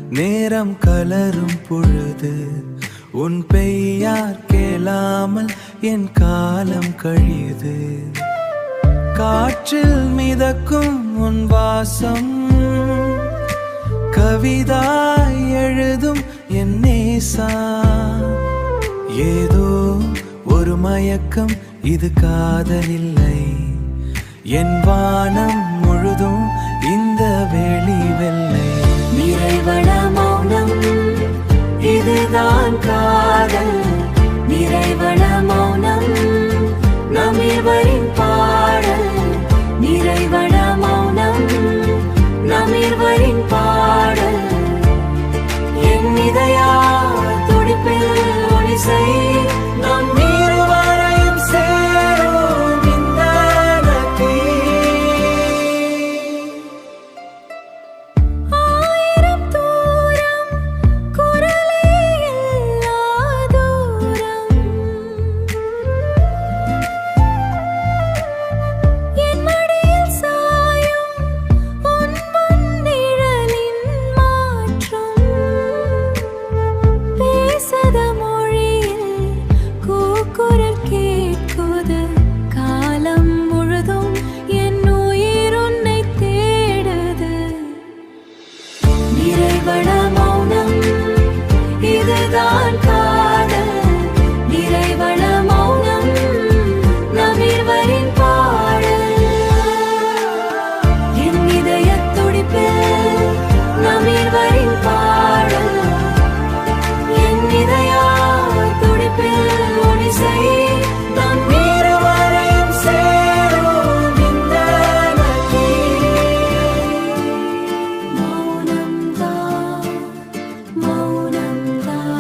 நேரம் கலரும் பொழுது உன் பெய்யார் கேளாமல் என் காலம் கழியுது. காற்றில் மிதக்கும் உன் வாசம் கவிதாய் எழுதும் என் நேசா. ஏதோ ஒரு மயக்கம், இது காதலில்லை. என் வானம் முழுதும் இந்த வெளி வெள்ளை. நிறைவள மௌனம், இதுதான் காதல். நிறைவள மௌனம், நம் இருவரின் பாடல். நிறைவள மௌனம், நம் இருவரின் பாடல்.